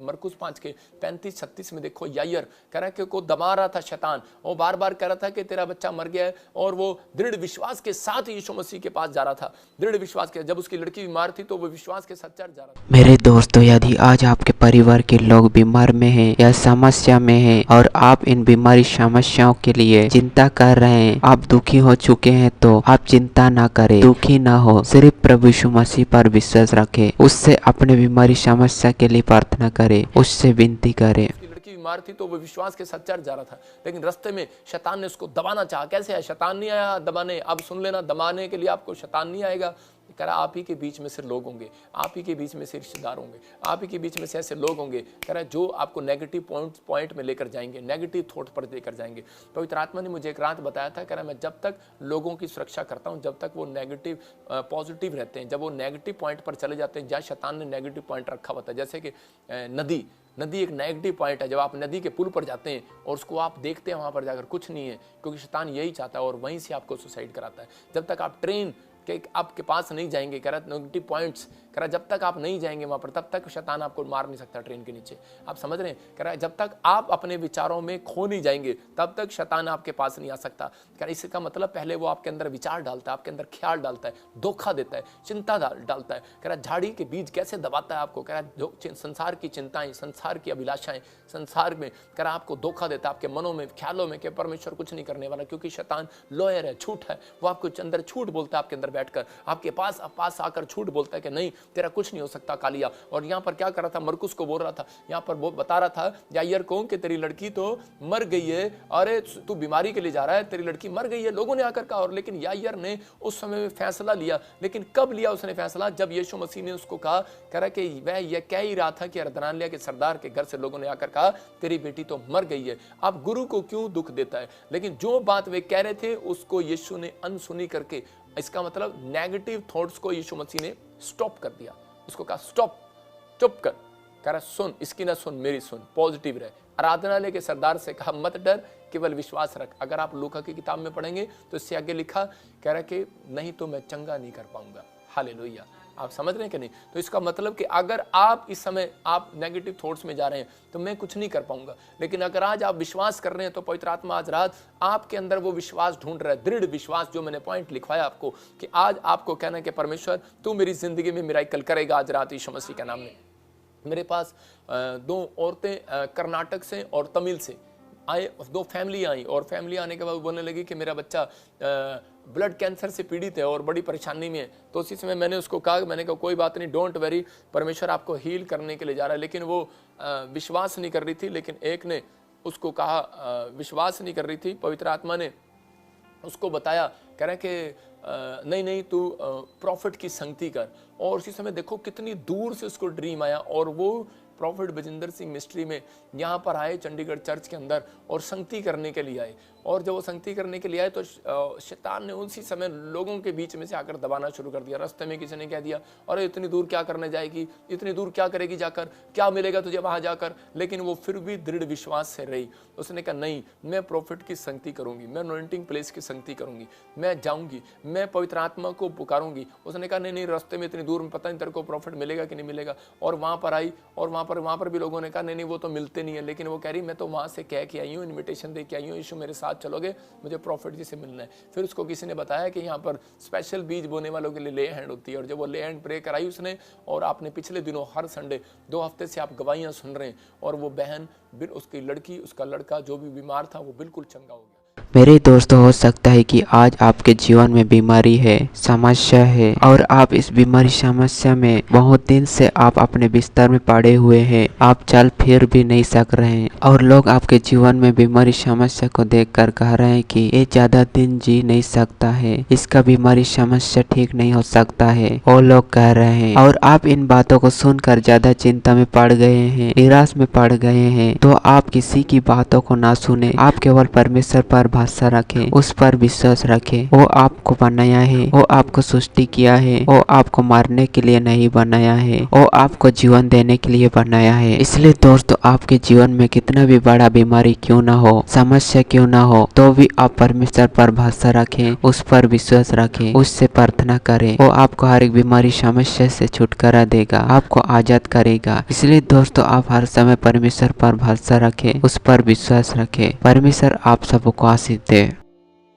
मरकुस 5 के 35-36 में देखो, यायर कह रहा है कि को दबा रहा था शैतान, वो बार बार कह रहा था कि तेरा बच्चा मर गया है, और वो दृढ़ विश्वास के साथ यीशु मसीह के पास जा रहा था। दृढ़ विश्वास के, जब उसकी लड़की बीमार थी तो वो विश्वास के साथ चर्च जा रहा था। मेरे दोस्तों, यदि आज आपके परिवार के लोग बीमार में हैं या समस्या में हैं और आप इन बीमारी समस्याओं के लिए चिंता कर रहे हैं, आप दुखी हो चुके हैं, तो आप चिंता ना करें, दुखी ना हो, सिर्फ प्रभु यीशु मसीह पर विश्वास रखें, उससे अपने बीमारी समस्या के लिए प्रार्थना करें, उससे विनती करें। उसकी लड़की बीमार थी तो वो विश्वास के साथ चर्च जा रहा था, लेकिन रास्ते में शैतान ने उसको दबाना चाहा। कैसे है? शैतान नहीं आया दबाने, अब सुन लेना, दबाने के लिए आपको शैतान नहीं आएगा। कह रहा आप ही के बीच में से लोग होंगे, आप ही के बीच में से रिश्तेदार होंगे, आप ही के बीच में से ऐसे लोग होंगे, कह रहा है जो आपको नेगेटिव पॉइंट में लेकर जाएंगे, नेगेटिव थॉट पर लेकर जाएंगे। पवित्र आत्मा ने मुझे एक रात बताया था, कह रहा मैं जब तक लोगों की सुरक्षा करता हूं, जब तक वो नेगेटिव पॉजिटिव रहते हैं, जब वो नेगेटिव पॉइंट पर चले जाते हैं, जहाँ शैतान ने नेगेटिव पॉइंट रखा होता है, जैसे कि नदी एक नेगेटिव पॉइंट है। जब आप नदी के पुल पर जाते हैं और उसको आप देखते हैं वहाँ पर जाकर कुछ नहीं है, क्योंकि शैतान यही चाहता है और वहीं से आपको सुसाइड कराता है। जब तक आप ट्रेन के आपके पास नहीं जाएंगे, कह रहा नेगेटिव पॉइंट्स, कह रहा जब तक आप नहीं जाएंगे वहाँ पर, तब तक शैतान आपको मार नहीं सकता ट्रेन के नीचे। आप समझ रहे हैं? कह रहा है जब तक आप अपने विचारों में खो नहीं जाएंगे, तब तक शैतान आपके पास नहीं आ सकता। कह रहा इसका मतलब पहले वो आपके अंदर विचार डालता है, आपके अंदर ख्याल डालता है, धोखा देता है, चिंता डालता है। कह रहा झाड़ी के बीज कैसे दबाता है आपको, कह रहा जो संसार की चिंताएं, संसार की अभिलाषाएं, संसार में कह रहा आपको धोखा देता है, आपके मनों में, ख्यालों में कि परमेश्वर कुछ नहीं करने वाला, क्योंकि शैतान लॉयर है, झूठ है। वो आपको अंदर झूठ बोलता है, आपके अंदर बैठकर आपके पास आकर झूठ बोलता है कि नहीं तेरा कुछ नहीं हो सकता कालिया। और यहाँ पर क्या कर रहा था? मरकुस को बोल रहा था, यहाँ पर वो बता रहा था यायर को कि तेरी लड़की तो मर गई है, अरे तू बीमारी के लिए जा रहा है, तेरी लड़की मर गई है। लोगों ने आकर कहा, और लेकिन यायर ने उस समय में फैसला लिया। लेकिन कब लिया उसने फैसला? जब यीशु मसीह ने उसको कहा, कह रहा कि वह यह कह ही रहा था कि अर्धनालिया के सरदार के घर से लोगों ने आकर कहा तेरी बेटी तो मर गई है। अब गुरु को क्यों दुख देता है? लेकिन जो बात वे कह रहे थे उसको यीशु ने अनसुनी करके, इसका मतलब नेगेटिव थॉट्स को यीशु मसीह ने स्टॉप कर दिया। उसको कहा स्टॉप, चुप कर। कह रहा सुन, इसकी ना सुन, मेरी सुन, पॉजिटिव रहे। आराधनालय के सरदार से कहा मत डर, केवल विश्वास रख। अगर आप लूका की किताब में पढ़ेंगे तो इससे आगे लिखा, कह रहा कि नहीं तो मैं चंगा नहीं कर पाऊंगा। हालेलुया। आप समझ रहे हैं कि नहीं? तो इसका मतलब कि अगर आप इस समय आप नेगेटिव थॉट्स में जा रहे हैं तो मैं कुछ नहीं कर पाऊंगा, लेकिन अगर आज आप विश्वास कर रहे हैं तो पवित्र आत्मा आज रात आपके अंदर वो विश्वास ढूंढ रहा है, दृढ़ विश्वास, जो मैंने पॉइंट लिखवाया आपको कि आज आपको कहना है कि परमेश्वर तू मेरी जिंदगी में मिराकल करेगा आज रात यीशु मसीह के नाम में। मेरे पास 2 औरतें कर्नाटक से और तमिल से आए, 2 फैमिली आई, और फैमिली आने के बाद बोलने लगी कि मेरा बच्चा ब्लड कैंसर से पीड़ित है और बड़ी परेशानी में है। तो उसी समय मैंने उसको कहा, मैंने कहा कोई बात नहीं, डोंट वेरी, परमेश्वर आपको हील करने के लिए जा रहा है। लेकिन वो विश्वास नहीं कर रही थी। लेकिन एक ने उसको कहा, विश्वास नहीं कर रही थी, पवित्र आत्मा ने उसको बताया, कह रहे कि नहीं तू प्रॉफिट की संगति कर। और उसी समय देखो कितनी दूर से उसको ड्रीम आया, और वो प्रॉफिट बजिंदर सिंह मिस्ट्री में यहाँ पर आए चंडीगढ़ चर्च के अंदर और संगति करने के लिए आए। और जब वो संगति करने के लिए आए तो शैतान ने उसी समय लोगों के बीच में से आकर दबाना शुरू कर दिया। रास्ते में किसी ने कह दिया, अरे इतनी दूर क्या करने जाएगी, इतनी दूर क्या करेगी जाकर, क्या मिलेगा तुझे वहाँ जाकर। लेकिन वो फिर भी दृढ़ विश्वास से रही। उसने कहा नहीं, मैं प्रॉफिट की संगति करूँगी, मैं अनॉइंटिंग प्लेस की संगति करूँगी, मैं जाऊँगी, मैं पवित्र आत्मा को पुकारूंगी। उसने कहा नहीं रास्ते में इतनी दूर में पता नहीं तेरे को प्रॉफिट मिलेगा कि नहीं मिलेगा। और वहाँ पर आई, और वहाँ पर भी लोगों ने कहा नहीं वो तो मिलते नहीं है। लेकिन वो कह रही मैं तो वहाँ से कह के आई हूँ, इन्विटेशन दे के आई हूँ, यीशु मेरे साथ चलोगे, मुझे प्रॉफिट जी से मिलना है। फिर उसको किसी ने बताया कि यहाँ पर स्पेशल बीज बोने वालों के लिए ले हैंड होती है। और जब वो ले हैंड प्रे कराई उसने, और आपने पिछले दिनों हर संडे 2 हफ्ते से आप गवाहियाँ सुन रहे हैं, और वो बहन, उसकी लड़की, उसका लड़का जो भी बीमार था वो बिल्कुल चंगा हो गया। मेरे दोस्तों, हो सकता है कि आज आपके जीवन में बीमारी है, समस्या है, और आप इस बीमारी समस्या में बहुत दिन से आप अपने बिस्तर में पड़े हुए हैं, आप चल फिर भी नहीं सक रहे हैं, और लोग आपके जीवन में बीमारी समस्या को देखकर कह रहे हैं कि ये ज्यादा दिन जी नहीं सकता है, इसका बीमारी समस्या ठीक नहीं हो सकता है, वो लोग कह रहे हैं। और आप इन बातों को सुनकर ज्यादा चिंता में पड़ गए हैं, निराश में पड़ गए हैं। तो आप किसी की बातों को ना सुने, आप केवल परमेश्वर पर भरोसा रखें, उस पर विश्वास रखें। वो आपको बनाया है, वो आपको सृष्टि किया है, वो आपको मारने के लिए नहीं बनाया है, वो आपको जीवन देने के लिए बनाया है। इसलिए दोस्तों, आपके जीवन में कितना भी बड़ा बीमारी क्यों ना हो, समस्या क्यों ना हो, तो भी आप परमेश्वर पर भरोसा रखें, उस पर विश्वास रखें, उससे प्रार्थना करें। वो आपको हर एक बीमारी समस्या से छुटकारा देगा, आपको आजाद करेगा। इसलिए दोस्तों, आप हर समय परमेश्वर पर भरोसा रखें, उस पर विश्वास रखें। परमेश्वर आप सबको आशीष दे।